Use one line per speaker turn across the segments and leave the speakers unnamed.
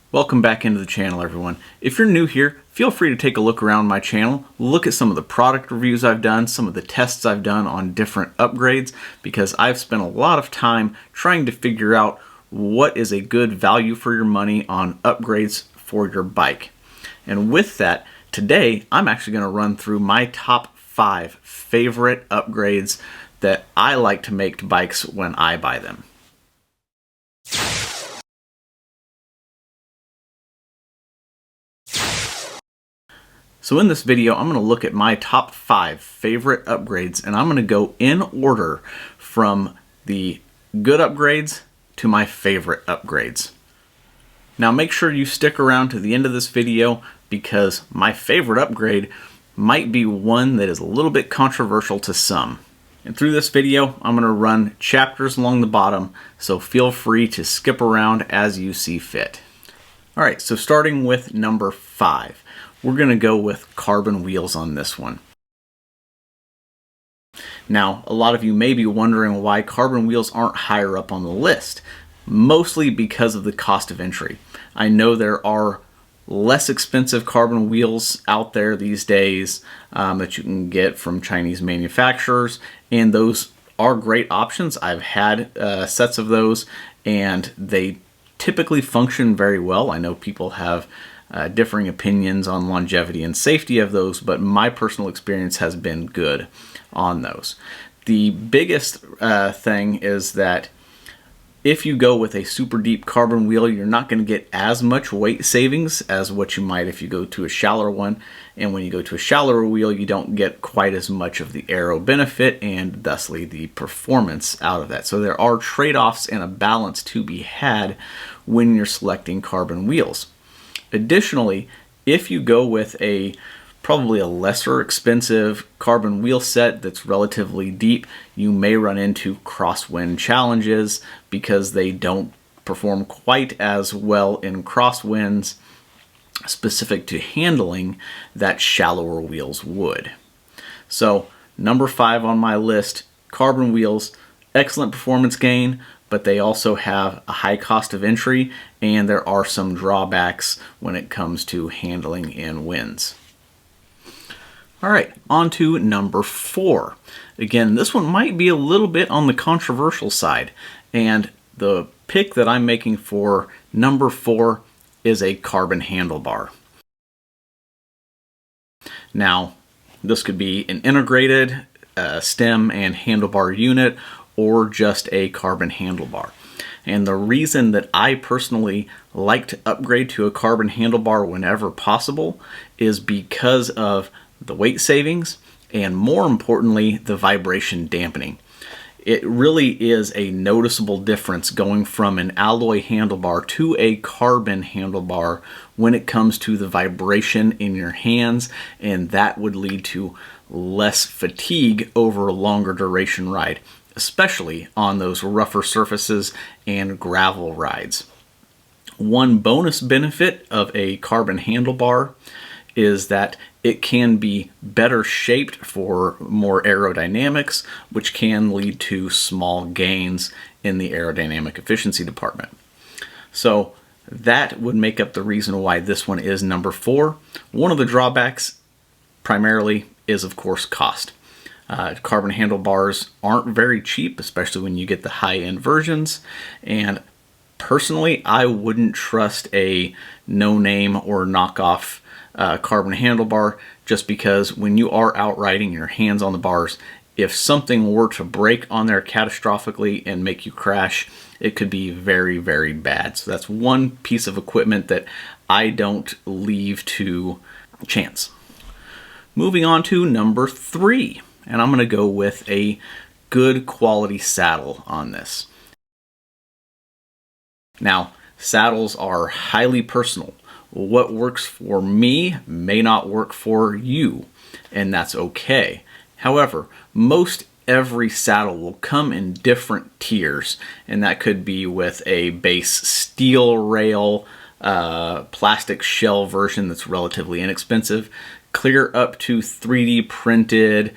Welcome back into the channel, everyone. If you're new here, feel free to take a look around my channel, look at some of the product reviews I've done, some of the tests I've done on different upgrades, because I've spent a lot of time trying to figure out what is a good value for your money on upgrades for your bike. And with that, today I'm actually going to run through my top 5 favorite upgrades that I like to make to bikes when I buy them. So in this video, I'm going to look at my top 5 favorite upgrades, and I'm going to go in order from the good upgrades to my favorite upgrades. Now make sure you stick around to the end of this video, because my favorite upgrade might be one that is a little bit controversial to some. And through this video, I'm going to run chapters along the bottom, so feel free to skip around as you see fit. Alright, so starting with number 5. We're going to go with carbon wheels on this one. Now, a lot of you may be wondering why carbon wheels aren't higher up on the list. Mostly because of the cost of entry. I know there are less expensive carbon wheels out there these days that you can get from Chinese manufacturers, and those are great options. I've had sets of those, and they typically function very well. I know people have differing opinions on longevity and safety of those, but my personal experience has been good on those. The biggest thing is that if you go with a super deep carbon wheel, you're not going to get as much weight savings as what you might if you go to a shallower one. And when you go to a shallower wheel, you don't get quite as much of the aero benefit and thusly the performance out of that. So there are trade-offs and a balance to be had when you're selecting carbon wheels. Additionally, if you go with probably a lesser expensive carbon wheel set that's relatively deep, you may run into crosswind challenges because they don't perform quite as well in crosswinds specific to handling that shallower wheels would. So number 5 on my list, carbon wheels, excellent performance gain, but they also have a high cost of entry, and there are some drawbacks when it comes to handling in winds. All right, on to number 4. Again, this one might be a little bit on the controversial side, and the pick that I'm making for number 4 is a carbon handlebar. Now, this could be an integrated stem and handlebar unit, or just a carbon handlebar. And the reason that I personally like to upgrade to a carbon handlebar whenever possible is because of the weight savings and, more importantly, the vibration dampening. It really is a noticeable difference going from an alloy handlebar to a carbon handlebar when it comes to the vibration in your hands, and that would lead to less fatigue over a longer duration ride, especially on those rougher surfaces and gravel rides. One bonus benefit of a carbon handlebar is that it can be better shaped for more aerodynamics, which can lead to small gains in the aerodynamic efficiency department. So that would make up the reason why this one is number 4. One of the drawbacks primarily is, of course, cost. Carbon handlebars aren't very cheap, especially when you get the high-end versions, and personally I wouldn't trust a no-name or knockoff carbon handlebar, just because when you are out riding your hands on the bars, if something were to break on there catastrophically and make you crash, it could be very, very bad. So that's one piece of equipment that I don't leave to chance. Moving on to number 3. And I'm going to go with a good quality saddle on this. Now, saddles are highly personal. What works for me may not work for you, and that's okay. However, most every saddle will come in different tiers, and that could be with a base steel rail, plastic shell version that's relatively inexpensive, clear up to 3D printed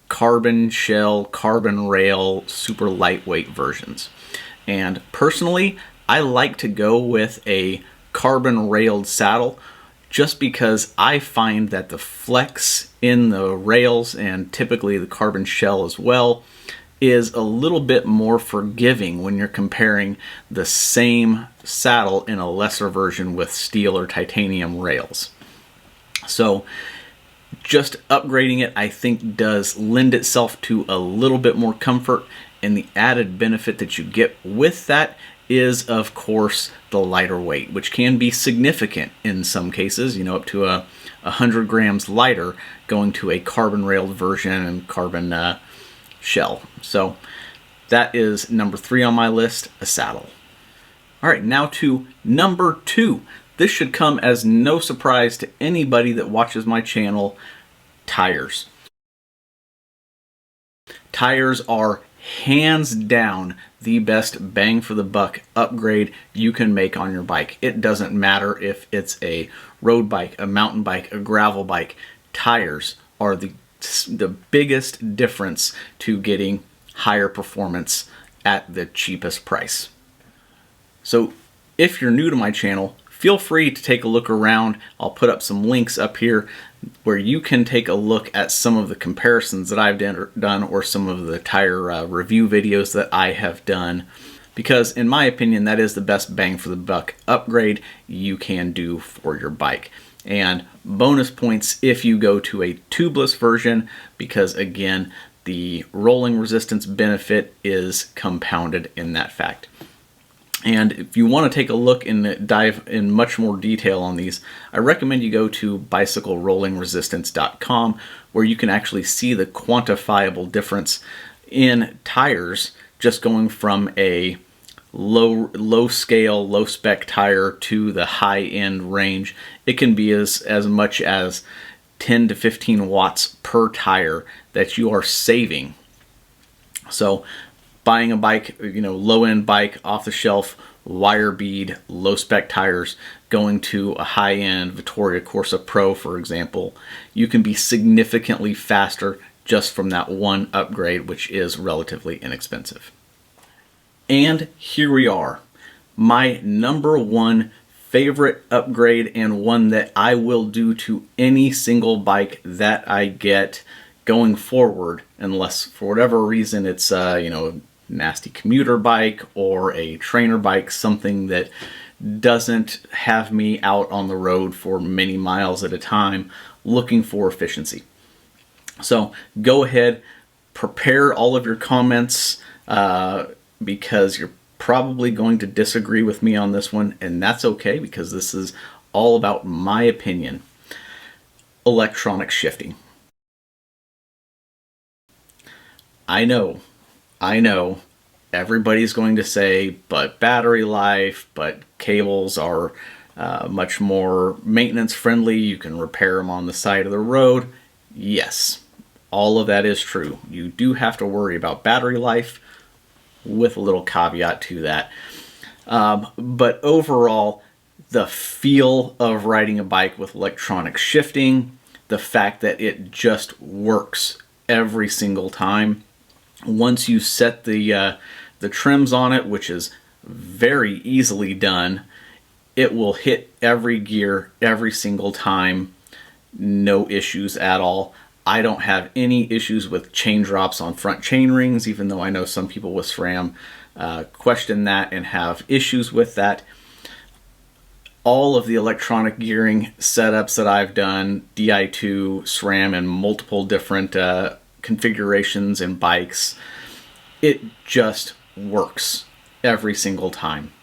carbon shell, carbon rail, super lightweight versions. And personally, I like to go with a carbon railed saddle, just because I find that the flex in the rails, and typically the carbon shell as well, is a little bit more forgiving when you're comparing the same saddle in a lesser version with steel or titanium rails. So just upgrading it, I think, does lend itself to a little bit more comfort, and the added benefit that you get with that is, of course, the lighter weight, which can be significant in some cases, you know, up to 100 grams lighter going to a carbon railed version and carbon shell. So that is number 3 on my list, a saddle. All right, now to number 2. This should come as no surprise to anybody that watches my channel: tires. Tires are hands down the best bang for the buck upgrade you can make on your bike. It doesn't matter if it's a road bike, a mountain bike, a gravel bike. Tires are the biggest difference to getting higher performance at the cheapest price. So if you're new to my channel, feel free to take a look around. I'll put up some links up here where you can take a look at some of the comparisons that I've done, or some of the tire review videos that I have done, because in my opinion, that is the best bang for the buck upgrade you can do for your bike. And bonus points if you go to a tubeless version, because again, the rolling resistance benefit is compounded in that fact. And if you want to take a look and dive in much more detail on these, I recommend you go to bicyclerollingresistance.com, where you can actually see the quantifiable difference in tires, just going from a low scale, low spec tire to the high end range. It can be as much as 10 to 15 watts per tire that you are saving. So buying a bike, low end bike off the shelf, wire bead, low spec tires, going to a high end Vittoria Corsa Pro, for example, you can be significantly faster just from that one upgrade, which is relatively inexpensive. And here we are, my number 1 favorite upgrade, and one that I will do to any single bike that I get going forward, unless for whatever reason it's nasty commuter bike or a trainer bike, something that doesn't have me out on the road for many miles at a time looking for efficiency. So go ahead, prepare all of your comments, because you're probably going to disagree with me on this one, and that's okay, because this is all about my opinion. Electronic shifting. I know, everybody's going to say, but battery life, but cables are much more maintenance friendly. You can repair them on the side of the road. Yes, all of that is true. You do have to worry about battery life, with a little caveat to that. But overall, the feel of riding a bike with electronic shifting, the fact that it just works every single time. Once you set the trims on it, which is very easily done, it will hit every gear every single time, no issues at all. I don't have any issues with chain drops on front chain rings, even though I know some people with SRAM question that and have issues with that. All of the electronic gearing setups that I've done, Di2, SRAM, and multiple different configurations and bikes, it just works every single time.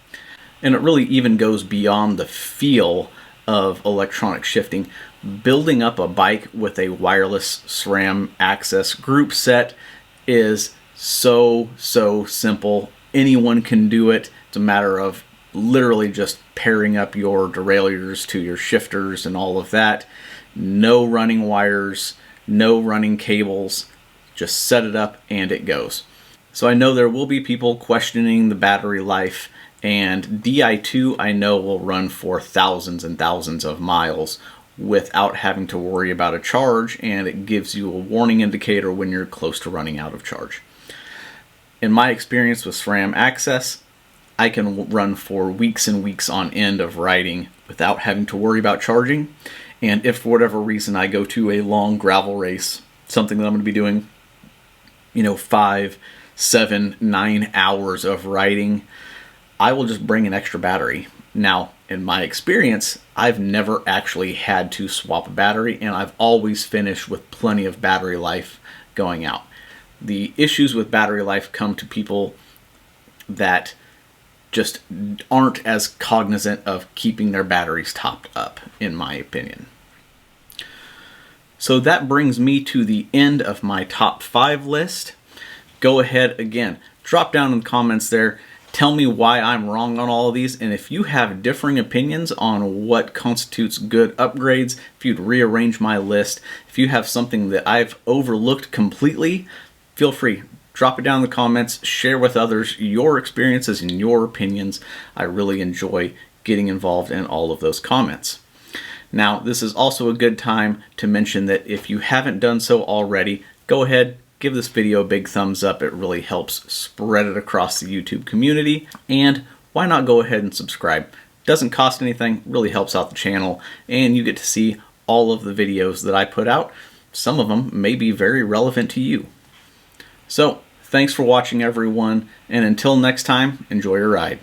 And it really even goes beyond the feel of electronic shifting. Building up a bike with a wireless SRAM access group set is so simple. Anyone can do it. It's a matter of literally just pairing up your derailleurs to your shifters and all of that. No running wires, no running cables. Just set it up and it goes. So I know there will be people questioning the battery life, and Di2 I know will run for thousands and thousands of miles without having to worry about a charge, and it gives you a warning indicator when you're close to running out of charge. In my experience with SRAM access, I can run for weeks and weeks on end of riding without having to worry about charging. And if for whatever reason I go to a long gravel race, something that I'm going to be doing, 5, 7, 9 hours of riding, I will just bring an extra battery. Now, in my experience, I've never actually had to swap a battery, and I've always finished with plenty of battery life going out. The issues with battery life come to people that just aren't as cognizant of keeping their batteries topped up, in my opinion. So that brings me to the end of my top 5 list. Go ahead, again, drop down in the comments there. Tell me why I'm wrong on all of these, and if you have differing opinions on what constitutes good upgrades, if you'd rearrange my list, if you have something that I've overlooked completely, feel free. Drop it down in the comments, share with others your experiences and your opinions. I really enjoy getting involved in all of those comments. Now, this is also a good time to mention that if you haven't done so already, go ahead, give this video a big thumbs up. It really helps spread it across the YouTube community. And why not go ahead and subscribe? Doesn't cost anything, really helps out the channel, and you get to see all of the videos that I put out. Some of them may be very relevant to you. So, thanks for watching, everyone, and until next time, enjoy your ride.